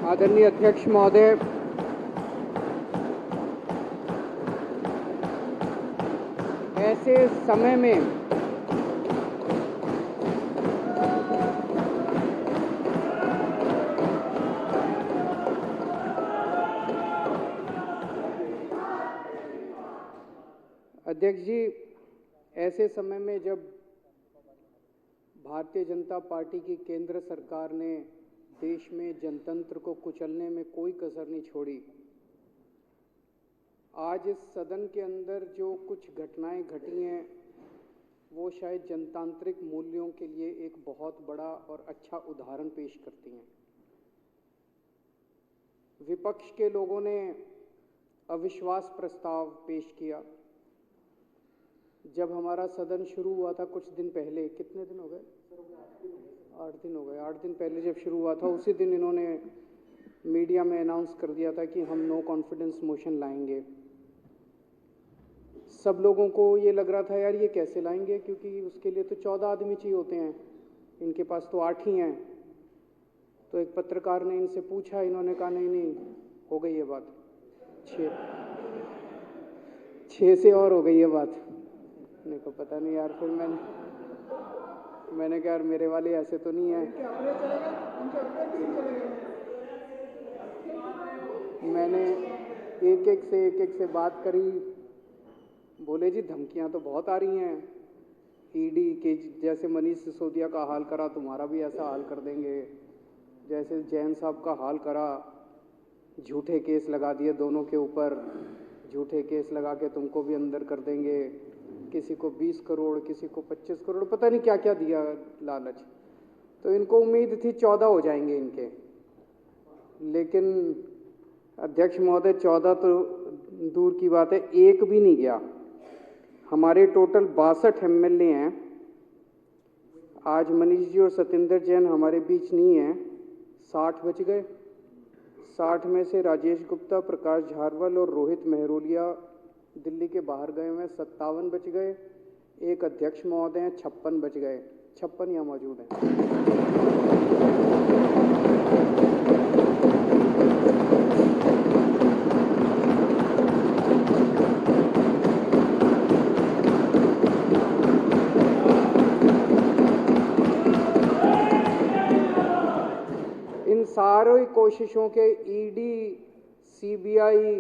आदरणीय अध्यक्ष महोदय, ऐसे समय में अध्यक्ष जी, ऐसे समय में जब भारतीय जनता पार्टी की केंद्र सरकार ने देश में जनतंत्र को कुचलने में कोई कसर नहीं छोड़ी, आज इस सदन के अंदर जो कुछ घटनाएं घटी हैं वो शायद जनतांत्रिक मूल्यों के लिए एक बहुत बड़ा और अच्छा उदाहरण पेश करती हैं। विपक्ष के लोगों ने अविश्वास प्रस्ताव पेश किया। जब हमारा सदन शुरू हुआ था कुछ दिन पहले, कितने दिन हो गए? 8 दिन हो गए। 8 दिन पहले जब शुरू हुआ था उसी दिन इन्होंने मीडिया में अनाउंस कर दिया था कि हम नो कॉन्फिडेंस मोशन लाएंगे। सब लोगों को ये लग रहा था यार ये कैसे लाएंगे, क्योंकि उसके लिए तो 14 आदमी चाहिए होते हैं, इनके पास तो 8 ही हैं। तो एक पत्रकार ने इनसे पूछा, इन्होंने कहा नहीं हो गई ये बात, 6 से और हो गई ये बात। मेरे को पता नहीं यार, फिर मैंने कहा यार मेरे वाले ऐसे तो नहीं है। मैंने एक एक से बात करी। बोले जी धमकियां तो बहुत आ रही हैं, ईडी के जैसे मनीष सिसोदिया का हाल करा तुम्हारा भी ऐसा हाल कर देंगे, जैसे जैन साहब का हाल करा, झूठे केस लगा दिए दोनों के ऊपर, झूठे केस लगा के तुमको भी अंदर कर देंगे, किसी को 20 करोड़ किसी को 25 करोड़ पता नहीं क्या क्या दिया लालच। तो इनको उम्मीद थी 14 हो जाएंगे इनके, लेकिन अध्यक्ष महोदय 14 तो दूर की बात है, एक भी नहीं गया। हमारे टोटल 62 एमएलए हैं। आज मनीष जी और सत्येंद्र जैन हमारे बीच नहीं हैं। 60 बच गए। 60 में से राजेश गुप्ता, प्रकाश झारवाल और रोहित मेहरोलिया दिल्ली के बाहर गए हुए हैं। 57 बच गए। एक अध्यक्ष महोदय हैं, 56 बच गए। 56 यहाँ मौजूद हैं। इन सारी कोशिशों के ईडी, सीबीआई,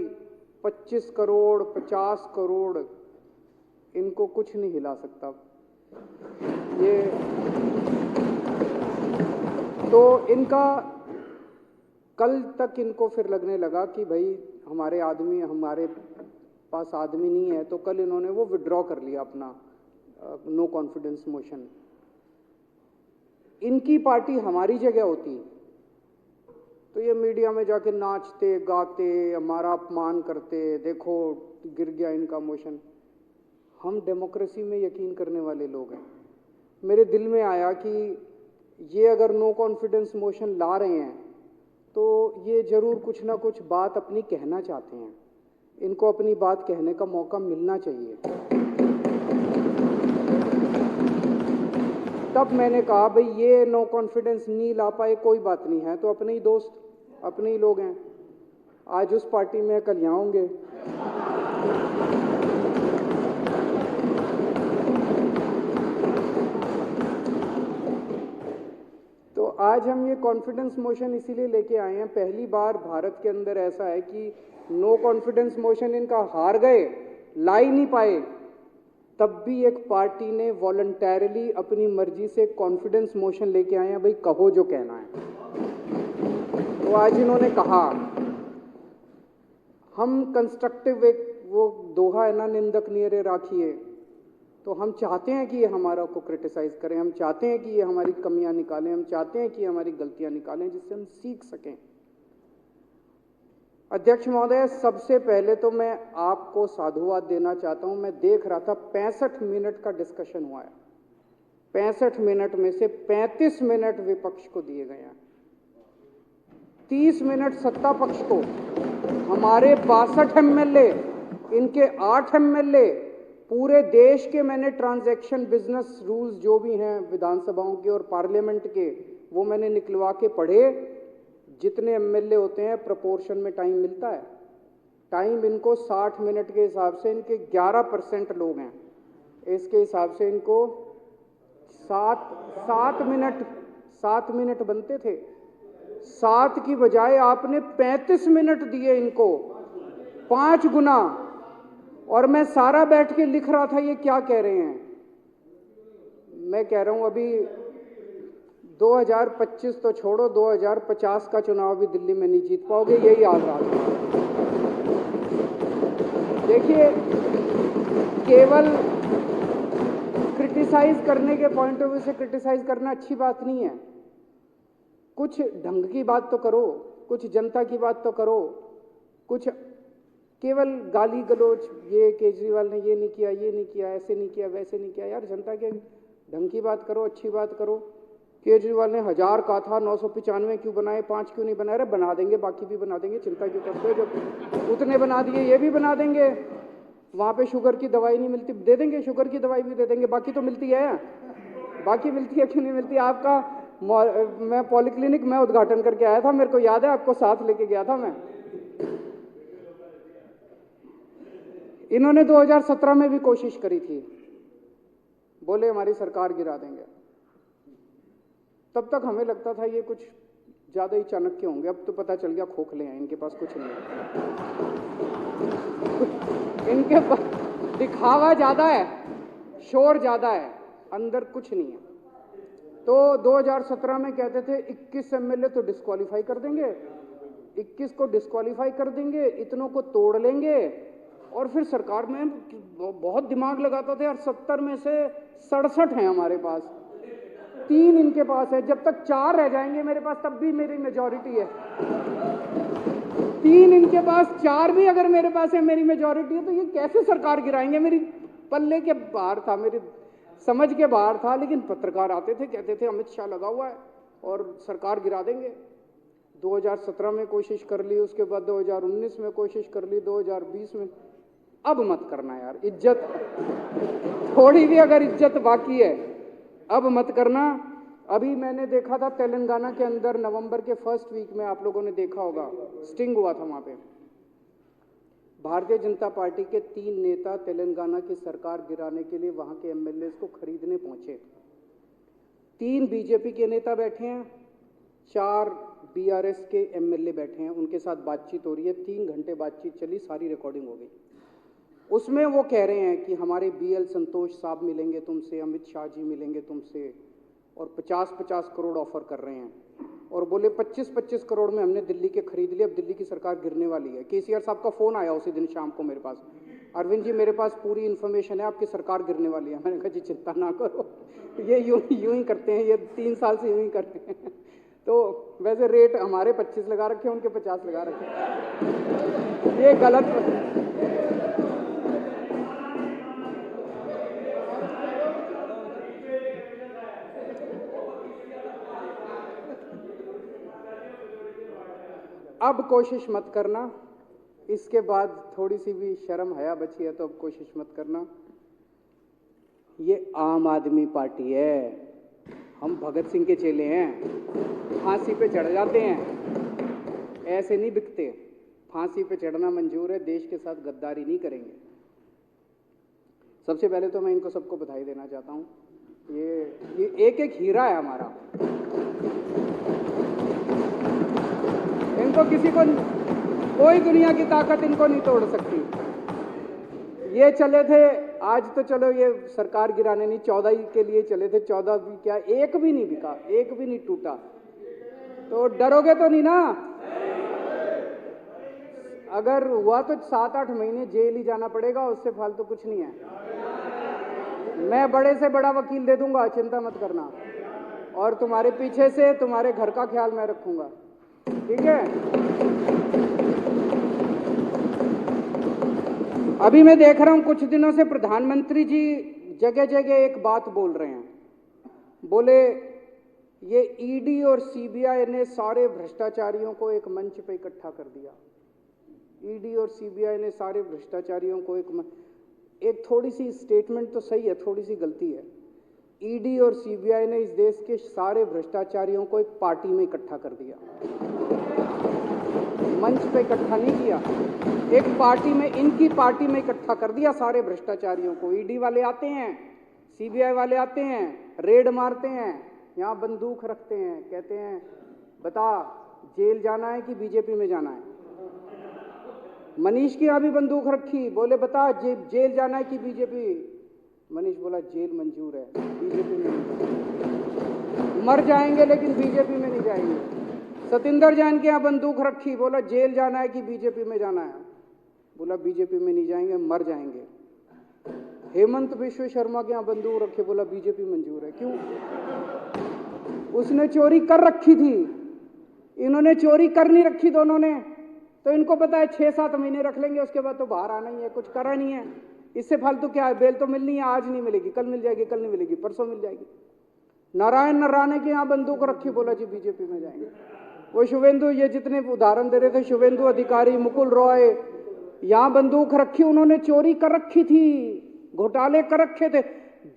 25 करोड़ 50 करोड़ इनको कुछ नहीं हिला सकता। ये तो इनका कल तक इनको फिर लगने लगा कि भाई हमारे पास आदमी नहीं है, तो कल इन्होंने वो विड्रॉ कर लिया अपना नो कॉन्फिडेंस मोशन। इनकी पार्टी हमारी जगह होती तो ये मीडिया में जाके नाचते गाते हमारा अपमान करते, देखो गिर गया इनका मोशन। हम डेमोक्रेसी में यकीन करने वाले लोग हैं। मेरे दिल में आया कि ये अगर नो कॉन्फिडेंस मोशन ला रहे हैं तो ये जरूर कुछ ना कुछ बात अपनी कहना चाहते हैं। इनको अपनी बात कहने का मौका मिलना चाहिए। तब मैंने कहा भाई ये नो कॉन्फिडेंस नहीं ला पाए कोई बात नहीं है, तो अपने ही दोस्त अपने ही लोग हैं। आज उस पार्टी में कल यहाँ होंगे। तो आज हम ये कॉन्फिडेंस मोशन इसीलिए लेके आए हैं। पहली बार भारत के अंदर ऐसा है कि नो कॉन्फिडेंस मोशन इनका हार गए, ला ही नहीं पाए, तब भी एक पार्टी ने वॉलंटैरिली अपनी मर्जी से कॉन्फिडेंस मोशन लेके आए हैं। भाई कहो जो कहना है। तो आज इन्होंने कहा हम कंस्ट्रक्टिव, एक वो दोहा है ना, निंदक नियरे राखिए। तो हम चाहते हैं कि ये हमारा को क्रिटिसाइज करें, हम चाहते हैं कि ये हमारी कमियां निकालें, हम चाहते हैं कि ये हमारी गलतियां निकालें जिससे हम सीख सकें। अध्यक्ष महोदय, सबसे पहले तो मैं आपको साधुवाद देना चाहता हूं। मैं देख रहा था 65 मिनट का डिस्कशन हुआ है। 65 मिनट में से 35 मिनट विपक्ष को दिए गए हैं, 30 मिनट सत्ता पक्ष को। हमारे 62 एमएलए, इनके 8 एमएलए, पूरे देश के मैंने ट्रांजैक्शन बिजनेस रूल्स जो भी हैं विधानसभाओं के और पार्लियामेंट के, वो मैंने निकलवा के पढ़े। जितने एमएलए होते हैं प्रोपोर्शन में टाइम मिलता है। टाइम इनको 60 मिनट के हिसाब से, इनके 11% लोग हैं, इसके हिसाब से इनको 7 मिनट बनते थे। 7 की बजाय आपने 35 मिनट दिए इनको, 5 गुना। और मैं सारा बैठ के लिख रहा था ये क्या कह रहे हैं। मैं कह रहा हूं अभी 2025 तो छोड़ो, 2050 का चुनाव भी दिल्ली में नहीं जीत पाओगे, यही हाल रहा है। देखिए, केवल क्रिटिसाइज करने के पॉइंट ऑफ व्यू से क्रिटिसाइज करना अच्छी बात नहीं है। कुछ ढंग की बात तो करो, कुछ जनता की बात तो करो। कुछ केवल गाली गलोच, ये केजरीवाल ने ये नहीं किया, ये नहीं किया, ऐसे नहीं किया, वैसे नहीं किया। यार जनता के ढंग की बात करो, अच्छी बात करो। केजरीवाल ने 1000 कहा था, 995 क्यों बनाए, 5 क्यों नहीं बनाए? अरे बना देंगे, बाकी भी बना देंगे, चिंता क्यों करते हो? जब उतने बना दिए ये भी बना देंगे। वहाँ पे शुगर की दवाई नहीं मिलती, दे देंगे, शुगर की दवाई भी दे देंगे। बाकी तो मिलती है, बाकी मिलती है, क्यों नहीं मिलती? आपका मैं पॉलीक्लिनिक में उद्घाटन करके आया था, मेरे को याद है, आपको साथ लेके गया था मैं। इन्होंने 2017 में भी कोशिश करी थी, बोले हमारी सरकार गिरा देंगे। तब तक हमें लगता था ये कुछ ज्यादा ही चाणक्य होंगे, अब तो पता चल गया खोखले हैं, इनके पास कुछ नहीं है। इनके पास दिखावा ज्यादा है, शोर ज्यादा है, अंदर कुछ नहीं है। तो 2017 में कहते थे 21 एमएलए तो डिस्क्वालीफाई कर देंगे, 21 को डिस्क्वालीफाई कर देंगे, इतनों को तोड़ लेंगे और फिर सरकार में बहुत दिमाग लगाता थे। और 70 में से 67 हैं हमारे पास, 3 इनके पास है। जब तक 4 रह जाएंगे मेरे पास तब भी मेरी मेजॉरिटी है। 3 इनके पास, 4 भी अगर मेरे पास है, मेरी मेजॉरिटी है, तो ये कैसे सरकार गिराएंगे? मेरी पल्ले के बाहर था, मेरी समझ के बाहर था। लेकिन पत्रकार आते थे, कहते थे अमित शाह लगा हुआ है और सरकार गिरा देंगे। 2017 में कोशिश कर ली, उसके बाद 2019 में कोशिश कर ली, 2020 में। अब मत करना यार, इज्जत थोड़ी भी अगर इज्जत बाकी है अब मत करना। अभी मैंने देखा था तेलंगाना के अंदर नवंबर के फर्स्ट वीक में, आप लोगों ने देखा होगा, स्टिंग हुआ था वहां पे। भारतीय जनता पार्टी के 3 नेता तेलंगाना की सरकार गिराने के लिए वहां के एमएलए को खरीदने पहुंचे। 3 बीजेपी के नेता बैठे हैं, 4 बीआरएस के एमएलए बैठे हैं, उनके साथ बातचीत हो रही है। 3 घंटे बातचीत चली, सारी रिकॉर्डिंग हो गई। उसमें वो कह रहे हैं कि हमारे बीएल संतोष साहब मिलेंगे तुमसे, अमित शाह जी मिलेंगे तुमसे, और 50-50 करोड़ ऑफर कर रहे हैं। और बोले 25-25 करोड़ में हमने दिल्ली के खरीद लिए, अब दिल्ली की सरकार गिरने वाली है। केसीआर साहब का फोन आया उसी दिन शाम को मेरे पास, अरविंद जी मेरे पास पूरी इन्फॉर्मेशन है, आपकी सरकार गिरने वाली है। मैंने कहा जी चिंता ना करो, ये यूं ही करते हैं, ये 3 साल से यूं ही करते हैं। तो वैसे रेट हमारे 25 लगा रखे हैं, उनके 50 लगा रखे हैं, ये गलत। अब कोशिश मत करना, इसके बाद थोड़ी सी भी शर्म हया बची है तो अब कोशिश मत करना। ये आम आदमी पार्टी है, हम भगत सिंह के चेले हैं, फांसी पे चढ़ जाते हैं, ऐसे नहीं बिकते। फांसी पे चढ़ना मंजूर है, देश के साथ गद्दारी नहीं करेंगे। सबसे पहले तो मैं इनको सबको बधाई देना चाहता हूँ, ये एक एक हीरा है हमारा। इनको किसी को, कोई दुनिया की ताकत इनको नहीं तोड़ सकती। ये चले थे, आज तो चलो ये सरकार गिराने नहीं, 14 के लिए चले थे, 14 भी क्या, एक भी नहीं बिका, एक भी नहीं टूटा। तो डरोगे तो नहीं ना? अगर हुआ तो 7-8 महीने जेल ही जाना पड़ेगा, उससे फालतू कुछ नहीं है। मैं बड़े से बड़ा वकील दे दूंगा, चिंता मत करना। और तुम्हारे पीछे से तुम्हारे घर का ख्याल मैं रखूंगा, ठीक है? अभी मैं देख रहा हूं कुछ दिनों से प्रधानमंत्री जी जगह जगह एक बात बोल रहे हैं। बोले ये ईडी और सीबीआई ने सारे भ्रष्टाचारियों को एक मंच पे इकट्ठा कर दिया। ईडी और सीबीआई ने सारे भ्रष्टाचारियों को एक थोड़ी सी स्टेटमेंट तो सही है, थोड़ी सी गलती है। ईडी और सीबीआई ने इस देश के सारे भ्रष्टाचारियों को एक पार्टी में इकट्ठा कर दिया। मंच पे इकट्ठा नहीं किया, एक पार्टी में, इनकी पार्टी में इकट्ठा कर दिया सारे भ्रष्टाचारियों को। ईडी वाले आते हैं, सीबीआई वाले आते हैं, रेड मारते हैं, यहाँ बंदूक रखते हैं, कहते हैं बता जेल जाना है कि बीजेपी में जाना है। मनीष की यहाँ भी बंदूक रखी, बोले बता जेल जाना है कि बीजेपी। मनीष बोला जेल मंजूर है, बीजेपी में नहीं, मर जाएंगे लेकिन बीजेपी में नहीं जाएंगे। सतिंदर जैन के यहाँ बंदूक रखी, बोला जेल जाना है कि बीजेपी में जाना है, बोला बीजेपी में नहीं जाएंगे, मर जाएंगे। हेमंत विश्व शर्मा के यहाँ बंदूक रखे, बोला बीजेपी मंजूर है। क्यों? उसने चोरी कर रखी थी, इन्होंने चोरी कर नहीं रखी दोनों ने, तो इनको पता है 6-7 महीने रख लेंगे, उसके बाद तो बाहर आना ही है, कुछ करा नहीं है, इससे फालतू क्या है। बेल तो मिलनी है, आज नहीं मिलेगी, कल मिल जाएगी, कल नहीं मिलेगी, परसों मिल जाएगी। नारायण नराने के यहाँ बंदूक रखी, बोला जी बीजेपी में जाएंगे। वो शुभेंदु, ये जितने उदाहरण दे रहे थे, शुभेंदु अधिकारी, मुकुल रॉय, यहाँ बंदूक रखी, उन्होंने चोरी कर रखी थी, घोटाले कर रखे थे।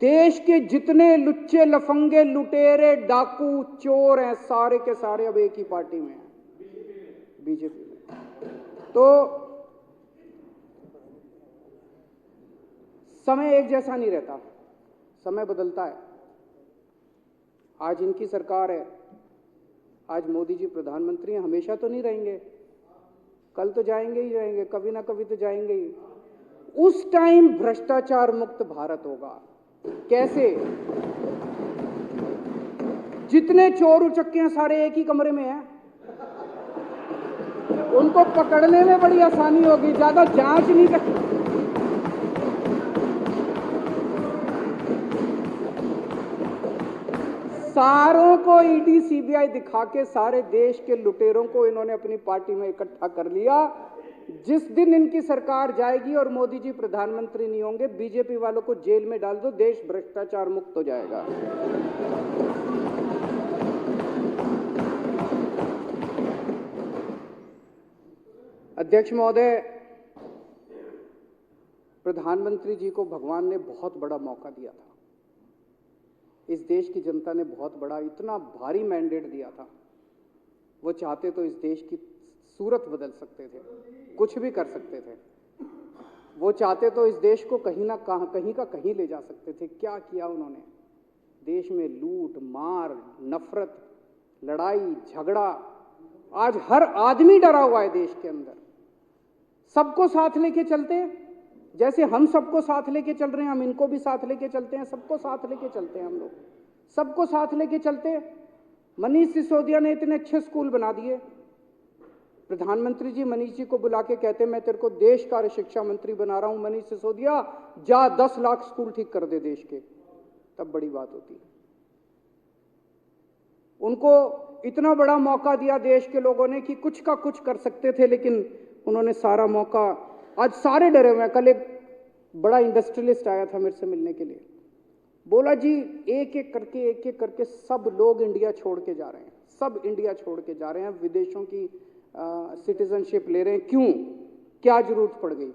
देश के जितने लुच्चे लफंगे लुटेरे डाकू चोर हैं, सारे के सारे अब एक ही पार्टी में हैं, बीजेपी में। तो समय एक जैसा नहीं रहता, समय बदलता है। आज इनकी सरकार है, आज मोदी जी प्रधानमंत्री हैं, हमेशा तो नहीं रहेंगे, कल तो जाएंगे ही जाएंगे, कभी ना कभी तो जाएंगे ही। उस टाइम भ्रष्टाचार मुक्त भारत होगा। कैसे? जितने चोर उचक्के हैं सारे एक ही कमरे में हैं, उनको पकड़ने में बड़ी आसानी होगी, ज्यादा जांच नहीं कर। सारों को ईडी सीबीआई दिखा के सारे देश के लुटेरों को इन्होंने अपनी पार्टी में इकट्ठा कर लिया। जिस दिन इनकी सरकार जाएगी और मोदी जी प्रधानमंत्री नहीं होंगे, बीजेपी वालों को जेल में डाल दो, देश भ्रष्टाचार मुक्त हो जाएगा। अध्यक्ष महोदय, प्रधानमंत्री जी को भगवान ने बहुत बड़ा मौका दिया था, इस देश की जनता ने बहुत बड़ा, इतना भारी मैंडेट दिया था। वो चाहते तो इस देश की सूरत बदल सकते थे, कुछ भी कर सकते थे। वो चाहते तो इस देश को कहीं का कहीं ले जा सकते थे। क्या किया उन्होंने? देश में लूट मार, नफरत, लड़ाई झगड़ा, आज हर आदमी डरा हुआ है देश के अंदर। सबको साथ लेके चलते हैं, जैसे हम सबको साथ लेके चल रहे हैं, हम इनको भी साथ लेके चलते हैं, सबको साथ लेके चलते हैं, हम लोग सबको साथ लेके चलते हैं। मनीष सिसोदिया ने इतने अच्छे स्कूल बना दिए, प्रधानमंत्री जी मनीष जी को बुला के कहते मैं तेरे को देश का शिक्षा मंत्री बना रहा हूं, मनीष सिसोदिया जा 10 लाख स्कूल ठीक कर दे देश के, तब बड़ी बात होती है। उनको इतना बड़ा मौका दिया देश के लोगों ने कि कुछ का कुछ कर सकते थे, लेकिन उन्होंने सारा मौका, आज सारे डरे हुए हैं। कल एक बड़ा इंडस्ट्रियलिस्ट आया था मेरे से मिलने के लिए, बोला जी एक एक करके सब लोग इंडिया छोड़ के जा रहे हैं, सब इंडिया छोड़ के जा रहे हैं, विदेशों की सिटीजनशिप ले रहे हैं। क्यों? क्या जरूरत पड़ गई?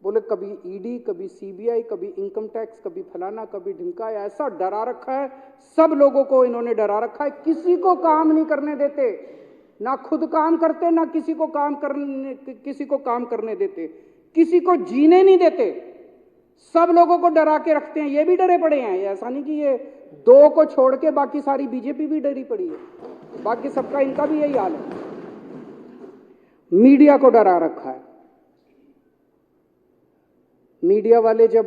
बोले कभी ईडी, कभी सीबीआई, कभी इनकम टैक्स, कभी फलाना, कभी ढिमका, ऐसा डरा रखा है, सब लोगों को इन्होंने डरा रखा है। किसी को काम नहीं करने देते, ना खुद काम करते, ना किसी को काम करने देते, किसी को जीने नहीं देते, सब लोगों को डरा के रखते हैं। ये भी डरे पड़े हैं, ऐसा नहीं कि ये 2 को छोड़ के बाकी सारी बीजेपी भी डरी पड़ी है, बाकी सबका इनका भी यही हाल है। मीडिया को डरा रखा है। मीडिया वाले जब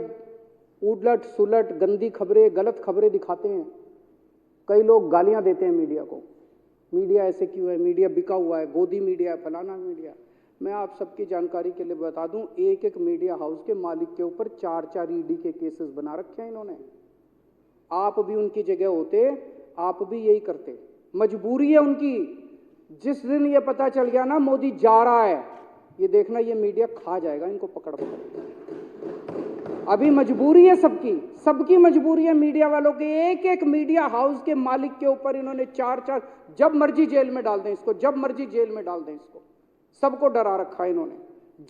उलट सुलट गंदी खबरें, गलत खबरें दिखाते हैं, कई लोग गालियां देते हैं मीडिया को, मीडिया ऐसे क्यों है, मीडिया बिका हुआ है, गोदी मीडिया है, फलाना मीडिया। मैं आप सबकी जानकारी के लिए बता दूं, एक एक मीडिया हाउस के मालिक के ऊपर 4-4 ईडी के केसेस बना रखे हैं इन्होंने। आप भी उनकी जगह होते, आप भी यही करते। मजबूरी है उनकी। जिस दिन ये पता चल गया ना मोदी जा रहा है, ये देखना ये मीडिया खा जाएगा इनको पकड़ पकड़। अभी मजबूरी है सबकी मजबूरी है। मीडिया वालों के एक एक मीडिया हाउस के मालिक के ऊपर इन्होंने 4-4, जब मर्जी जेल में डाल दें इसको, जब मर्जी जेल में डाल दें इसको। सबको डरा रखा है इन्होंने,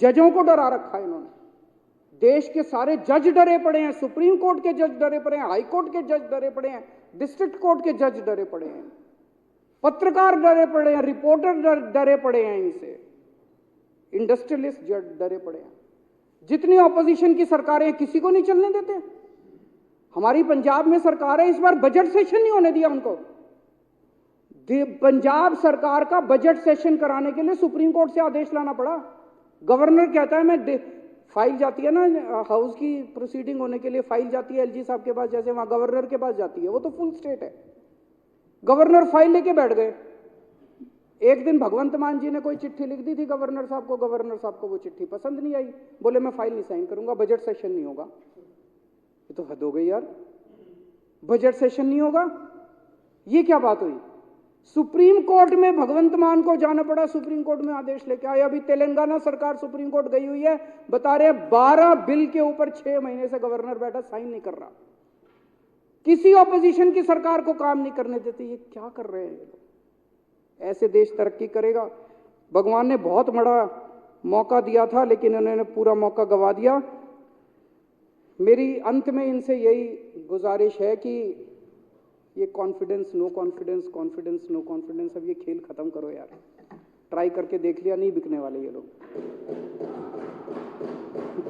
जजों को डरा रखा है इन्होंने। देश के सारे जज डरे पड़े हैं, सुप्रीम कोर्ट के जज डरे पड़े हैं, हाई कोर्ट के जज डरे पड़े हैं, डिस्ट्रिक्ट कोर्ट के जज डरे पड़े हैं। पत्रकार डरे पड़े हैं, रिपोर्टर डरे पड़े हैं इनसे, इंडस्ट्रियलिस्ट डरे पड़े हैं। जितनी ऑपोजिशन की सरकारें किसी को नहीं चलने देते। हमारी पंजाब में सरकार है, इस बार बजट सेशन नहीं होने दिया उनको। पंजाब सरकार का बजट सेशन कराने के लिए सुप्रीम कोर्ट से आदेश लाना पड़ा। गवर्नर कहता है मैं फाइल जाती है ना हाउस की प्रोसीडिंग होने के लिए, फाइल जाती है एलजी साहब के पास, जैसे वहां गवर्नर के पास जाती है, वो तो फुल स्टेट है। गवर्नर फाइल लेके बैठ गए। एक दिन भगवंत मान जी ने कोई चिट्ठी लिख दी थी गवर्नर साहब को, गवर्नर साहब को वो चिट्ठी पसंद नहीं आई, बोले मैं फाइल नहीं साइन करूंगा, बजट सेशन नहीं होगा। ये तो हद हो गई यार, बजट सेशन नहीं होगा, ये क्या बात हुई? सुप्रीम कोर्ट में भगवंत मान को जाना पड़ा, सुप्रीम कोर्ट में आदेश लेके आए। अभी तेलंगाना सरकार सुप्रीम कोर्ट गई हुई है, बता रहे 12 बिल के ऊपर 6 महीने से गवर्नर बैठा, साइन नहीं कर रहा। किसी ऑपोजिशन की सरकार को काम नहीं करने देते। ये क्या कर रहे हैं ये लोग? ऐसे देश तरक्की करेगा? भगवान ने बहुत बड़ा मौका दिया था, लेकिन उन्होंने पूरा मौका गवा दिया। मेरी अंत में इनसे यही गुजारिश है कि ये confidence no confidence, confidence no confidence, अब ये खेल खत्म करो यार। ट्राई करके देख लिया, नहीं बिकने वाले ये लोग।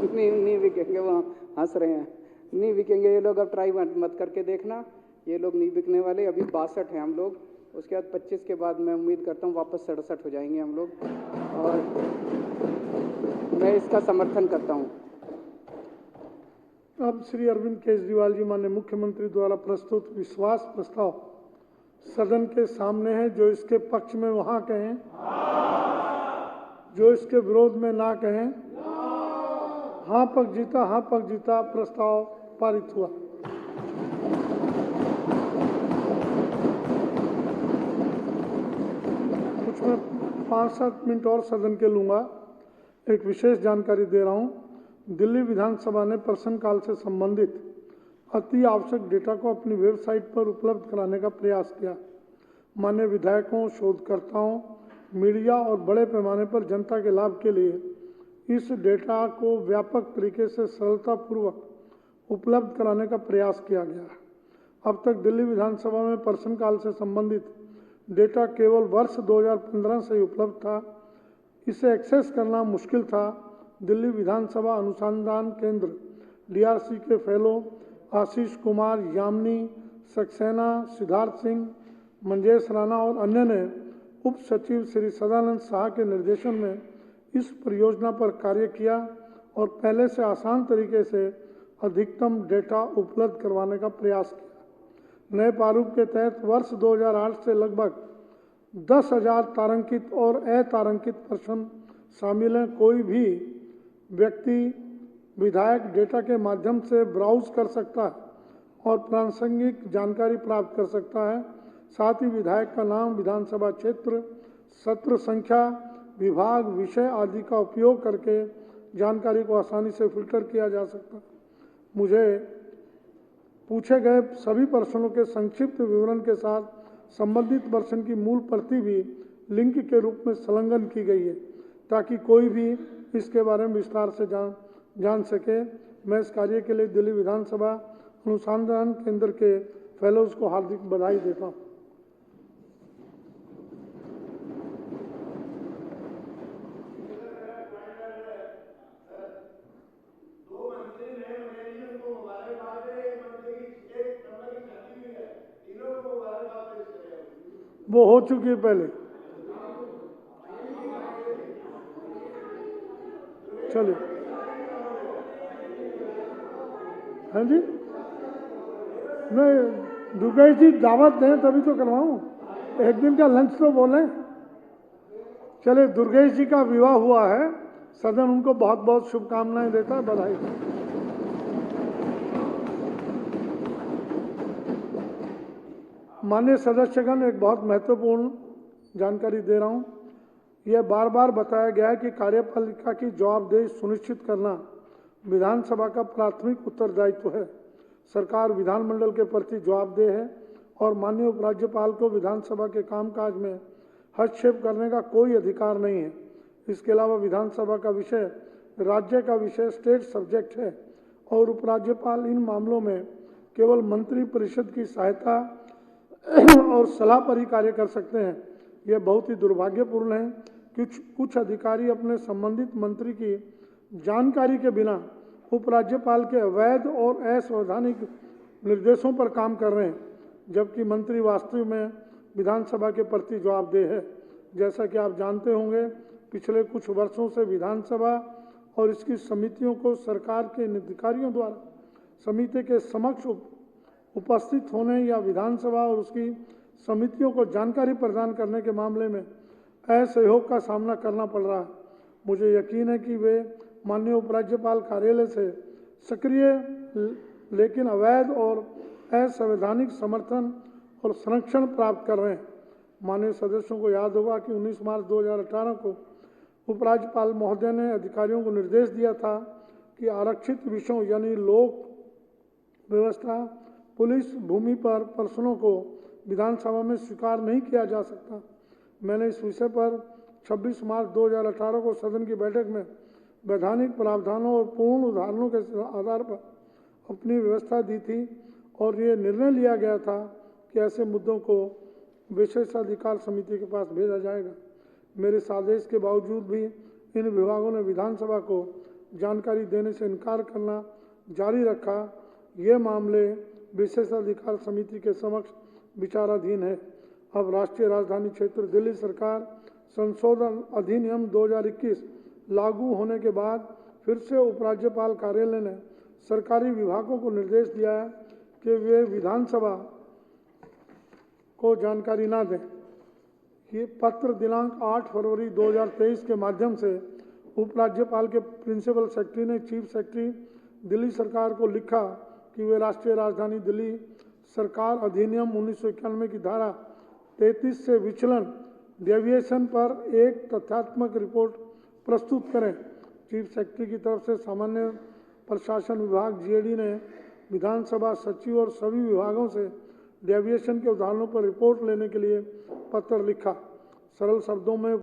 नहीं बिकेंगे, वहाँ हंस रहे हैं, नहीं बिकेंगे ये लोग। अब ट्राई मत करके देखना, ये लोग नहीं बिकने वाले। अभी 62 हैं हम लोग, उसके बाद 25 के बाद मैं उम्मीद करता हूँ वापस 67 हो जाएंगे हम लोग, और मैं इसका समर्थन करता हूँ। अब श्री अरविंद केजरीवाल जी माननीय मुख्यमंत्री द्वारा प्रस्तुत विश्वास प्रस्ताव सदन के सामने है। जो इसके पक्ष में वहां कहें, जो इसके विरोध में ना कहें। हाँ पक जीता, हाँ पक जीता। प्रस्ताव पारित हुआ। कुछ मैं 5-7 मिनट और सदन के लूंगा। एक विशेष जानकारी दे रहा हूं। दिल्ली विधानसभा ने प्रश्नकाल से संबंधित अति आवश्यक डेटा को अपनी वेबसाइट पर उपलब्ध कराने का प्रयास किया। माननीय विधायकों, शोधकर्ताओं, मीडिया और बड़े पैमाने पर जनता के लाभ के लिए इस डेटा को व्यापक तरीके से सरलतापूर्वक उपलब्ध कराने का प्रयास किया गया। अब तक दिल्ली विधानसभा में प्रश्नकाल से संबंधित डेटा केवल वर्ष 2015 से ही उपलब्ध था। इसे एक्सेस करना मुश्किल था। दिल्ली विधानसभा अनुसंधान केंद्र DRC के फेलो आशीष कुमार, यामिनी सक्सेना, सिद्धार्थ सिंह, मंजेश राणा और अन्य ने उप सचिव श्री सदानंद शाह के निर्देशन में इस परियोजना पर कार्य किया और पहले से आसान तरीके से अधिकतम डेटा उपलब्ध करवाने का प्रयास किया। नए प्रारूप के तहत वर्ष 2008 से लगभग 10,000 तारांकित और अतारांकित प्रश्न शामिल हैं। कोई भी व्यक्ति विधायक डेटा के माध्यम से ब्राउज कर सकता है और प्रासंगिक जानकारी प्राप्त कर सकता है। साथ ही विधायक का नाम, विधानसभा क्षेत्र, सत्र संख्या, विभाग, विषय आदि का उपयोग करके जानकारी को आसानी से फिल्टर किया जा सकता है। मुझे पूछे गए सभी प्रश्नों के संक्षिप्त विवरण के साथ संबंधित प्रश्न की मूल प्रति भी लिंक के रूप में संलग्न की गई है, ताकि कोई भी इसके बारे में विस्तार से जान सके। मैं इस कार्य के लिए दिल्ली विधानसभा अनुसंधान केंद्र के फेलोज को हार्दिक बधाई देता हूँ। वो हो चुकी है पहले। चलिए, हाँ जी, नहीं दुर्गेश जी दावत दें तभी तो करवाऊं। एक दिन का लंच तो बोले। चलिए, दुर्गेश जी का विवाह हुआ है, सदन उनको बहुत बहुत शुभकामनाएं देता है, बधाई। माननीय सदस्यगण, एक बहुत महत्वपूर्ण जानकारी दे रहा हूं। यह बार बार बताया गया है कि कार्यपालिका की जवाबदेही सुनिश्चित करना विधानसभा का प्राथमिक उत्तरदायित्व है। सरकार विधानमंडल के प्रति जवाबदेह है और माननीय उपराज्यपाल को विधानसभा के कामकाज में हस्तक्षेप करने का कोई अधिकार नहीं है। इसके अलावा विधानसभा का विषय राज्य का विषय स्टेट सब्जेक्ट है और उपराज्यपाल इन मामलों में केवल मंत्री परिषद की सहायता और सलाह पर ही कार्य कर सकते हैं। यह बहुत ही दुर्भाग्यपूर्ण है कि कुछ अधिकारी अपने संबंधित मंत्री की जानकारी के बिना उपराज्यपाल के अवैध और असंवैधानिक निर्देशों पर काम कर रहे हैं, जबकि मंत्री वास्तव में विधानसभा के प्रति जवाबदेह है। जैसा कि आप जानते होंगे, पिछले कुछ वर्षों से विधानसभा और इसकी समितियों को सरकार के अधिकारियों द्वारा समिति के समक्ष उपस्थित होने या विधानसभा और उसकी समितियों को जानकारी प्रदान करने के मामले में असहयोग का सामना करना पड़ रहा है। मुझे यकीन है कि वे माननीय उपराज्यपाल कार्यालय से सक्रिय लेकिन अवैध और असंवैधानिक समर्थन और संरक्षण प्राप्त कर रहे हैं। माननीय सदस्यों को याद होगा कि 19 मार्च 2018 को उपराज्यपाल महोदय ने अधिकारियों को निर्देश दिया था कि आरक्षित विषयों यानी लोक व्यवस्था, पुलिस, भूमि पर प्रश्नों को विधानसभा में स्वीकार नहीं किया जा सकता। मैंने इस विषय पर 26 मार्च 2018 को सदन की बैठक में वैधानिक प्रावधानों और पूर्ण उदाहरणों के आधार पर अपनी व्यवस्था दी थी और ये निर्णय लिया गया था कि ऐसे मुद्दों को विशेषाधिकार समिति के पास भेजा जाएगा। मेरे इस आदेश के बावजूद भी इन विभागों ने विधानसभा को जानकारी देने से इनकार करना जारी रखा। ये मामले विशेषाधिकार समिति के समक्ष विचाराधीन है। अब राष्ट्रीय राजधानी क्षेत्र दिल्ली सरकार संशोधन अधिनियम 2021 लागू होने के बाद फिर से उपराज्यपाल कार्यालय ने सरकारी विभागों को निर्देश दिया है कि वे विधानसभा को जानकारी ना दें। ये पत्र दिनांक 8 फरवरी 2023 के माध्यम से उपराज्यपाल के प्रिंसिपल सेक्रेटरी ने चीफ सेक्रेटरी दिल्ली सरकार को लिखा कि वे राष्ट्रीय राजधानी दिल्ली सरकार अधिनियम 1991 की धारा 33 से विचलन डेविएशन पर एक तथ्यात्मक रिपोर्ट प्रस्तुत करें। चीफ सेक्रेटरी की तरफ से सामान्य प्रशासन विभाग जीएडी ने विधानसभा सचिव और सभी विभागों से डेविएशन के उदाहरणों पर रिपोर्ट लेने के लिए पत्र लिखा। सरल शब्दों में